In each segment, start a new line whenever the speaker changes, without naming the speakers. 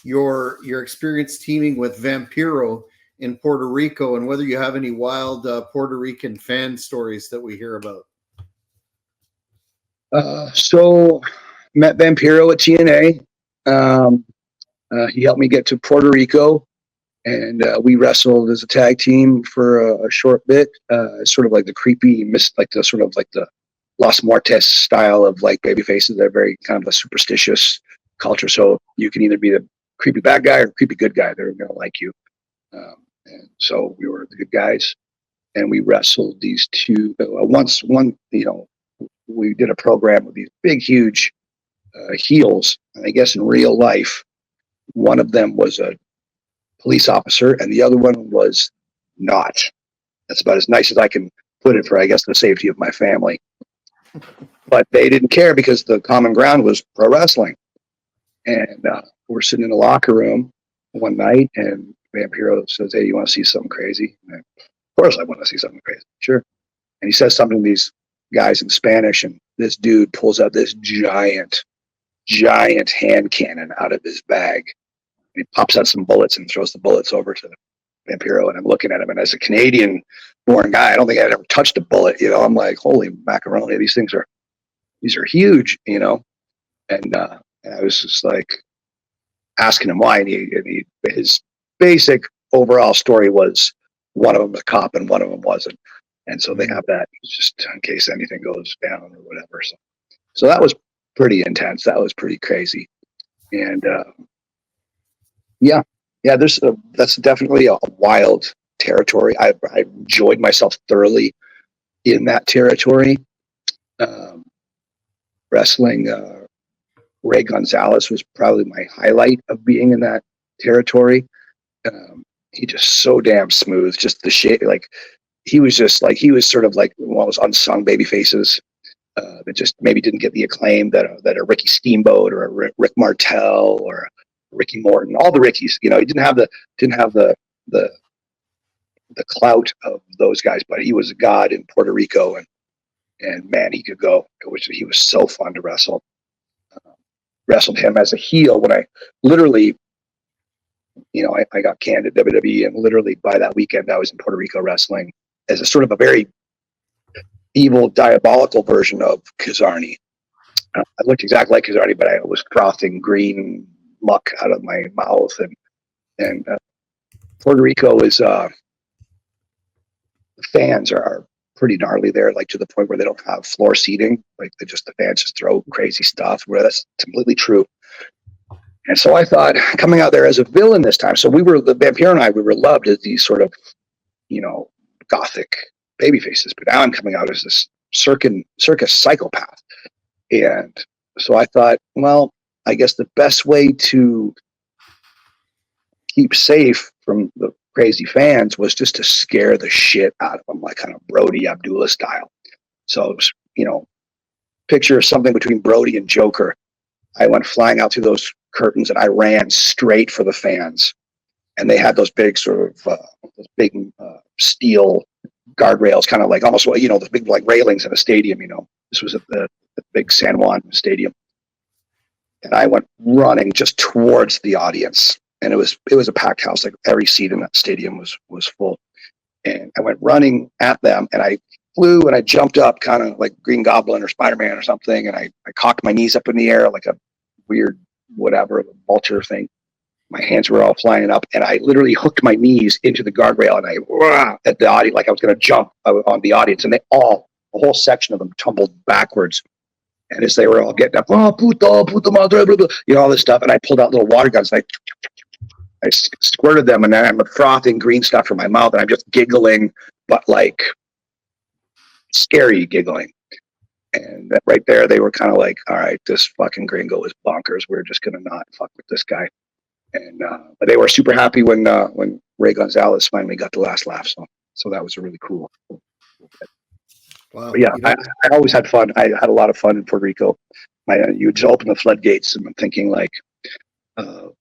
your experience teaming with Vampiro in Puerto Rico, and whether you have any wild Puerto Rican fan stories that we hear about.
So met Vampiro at TNA. Um, he helped me get to Puerto Rico, and we wrestled as a tag team for a short bit. Sort of like the creepy, like the sort of like the Los Muertes style of like baby faces. They're very kind of a superstitious culture. So you can either be the creepy bad guy or creepy good guy. They're going to like you. And so we were the good guys, and we wrestled these two. We did a program with these big, huge heels. And I guess in real life, one of them was a police officer, and the other one was not. That's about as nice as I can put it for, I guess, the safety of my family. But they didn't care because the common ground was pro wrestling. And we're sitting in the locker room one night, and Vampiro says, "Hey, you want to see something crazy?" And of course, I want to see something crazy. Sure. And he says something to these guys in Spanish, and this dude pulls out this giant hand cannon out of his bag. And he pops out some bullets and throws the bullets over to Vampiro. And I'm looking at him, and as a Canadian-born guy, I don't think I'd ever touched a bullet. I'm like, holy macaroni, these are huge, And I was just like asking him why, and his basic overall story was one of them was a cop and one of them wasn't, and so they have that just in case anything goes down or whatever. So that was pretty intense. That was pretty crazy, and that's definitely a wild territory. I enjoyed myself thoroughly in that territory. Wrestling. Ray Gonzalez was probably my highlight of being in that territory. He just so damn smooth. Just the shape, like he was sort of like one of those unsung baby faces that just maybe didn't get the acclaim that a Ricky Steamboat or a Rick Martel or a Ricky Morton, all the Rickies. He didn't have the clout of those guys, but he was a god in Puerto Rico, and man, he could go. He was so fun to wrestle. Wrestled him as a heel when I literally, I got canned at WWE, and literally by that weekend I was in Puerto Rico wrestling as a sort of a very evil, diabolical version of Kazarni. I looked exactly like Kazarni, but I was frothing green muck out of my mouth, and Puerto Rico is the fans are pretty gnarly there, like to the point where they don't have floor seating. Like the fans just throw crazy stuff. Where that's completely true. And so I thought, coming out there as a villain this time. So the Vampiro and I, we were loved as these sort of, gothic baby faces. But now I'm coming out as this circus psychopath. And so I thought, well, I guess the best way to keep safe from the crazy fans was just to scare the shit out of them, like kind of Brody Abdullah style. So, picture something between Brody and Joker. I went flying out through those curtains and I ran straight for the fans. And they had those big sort of steel guardrails, kind of like almost, the big like railings in a stadium. This was at the big San Juan Stadium. And I went running just towards the audience. And it was a packed house. Like every seat in that stadium was full. And I went running at them, and I flew and I jumped up kind of like Green Goblin or Spider-Man or something. And I cocked my knees up in the air like a weird, whatever, vulture thing. My hands were all flying up, and I literally hooked my knees into the guardrail, and I at the audience, like I was going to jump on the audience, and a whole section of them tumbled backwards. And as they were all getting up, oh, puta madre, blah, blah, all this stuff. And I pulled out little water guns, and I squirted them, and then I'm frothing green stuff from my mouth, and I'm just giggling, but like scary giggling. And right there, they were kind of like, all right, this fucking gringo is bonkers. We're just going to not fuck with this guy. And but they were super happy when Ray Gonzalez finally got the last laugh. So that was a really cool. Wow. But yeah, I always had fun. I had a lot of fun in Puerto Rico. You just open the floodgates, and I'm thinking like,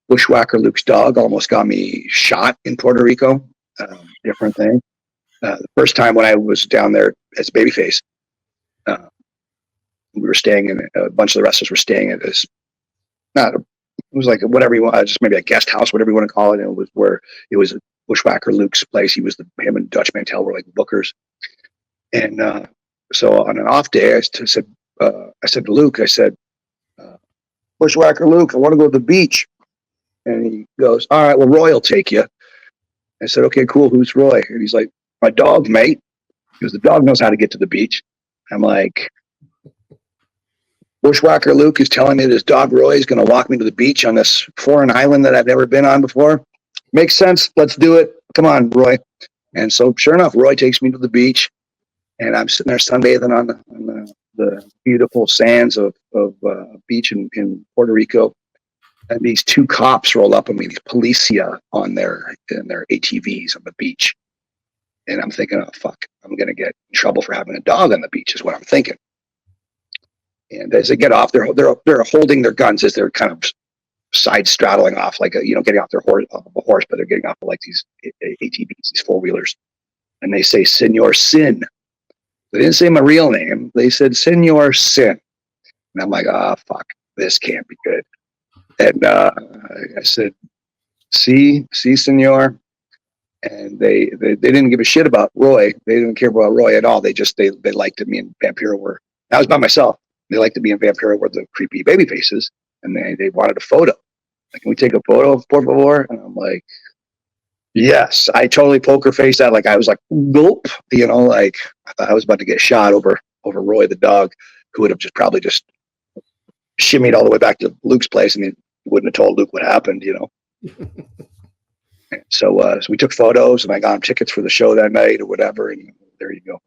Bushwhacker Luke's dog almost got me shot in Puerto Rico. Different thing. The first time when I was down there as a babyface, we were staying in a bunch of the wrestlers were staying at this, not a was like whatever you want, just maybe a guest house, whatever you want to call it. And it was where it was Bushwhacker Luke's place. He was him and Dutch Mantel were like bookers. And so on an off day, I said to Luke, I said, Bushwhacker Luke, I want to go to the beach. And he goes, all right, well, Roy will take you. I said, okay, cool. Who's Roy? And he's like, my dog, mate. Because the dog knows how to get to the beach. I'm like, Bushwhacker Luke is telling me that his dog Roy is going to walk me to the beach on this foreign island that I've never been on before. Makes sense. Let's do it. Come on, Roy. And so sure enough, Roy takes me to the beach, and I'm sitting there sunbathing on the beautiful sands of beach in Puerto Rico. And these two cops roll up on me, these policia in their ATVs on the beach. And I'm thinking, oh, fuck, I'm going to get in trouble for having a dog on the beach is what I'm thinking. And as they get off, they're holding their guns as they're kind of side straddling off, like getting off off a horse, but they're getting off of like these ATVs, these four-wheelers. And they say, Senor Sin. They didn't say my real name. They said, Senor Sin. And I'm like, oh, fuck, this can't be good. And I said, see, senor. And they didn't give a shit about Roy. They didn't care about Roy at all. They liked me and Vampiro were. I was by myself. They liked me and Vampiro were the creepy baby faces, and they wanted a photo. Like, can we take a photo, por favor? And I'm like, yes. I totally poker faced that. Like I was like, gulp. Like I thought I was about to get shot over Roy the dog, who would have probably just shimmied all the way back to Luke's place, and he wouldn't have told Luke what happened. So we took photos, and I got him tickets for the show that night or whatever, and there you go.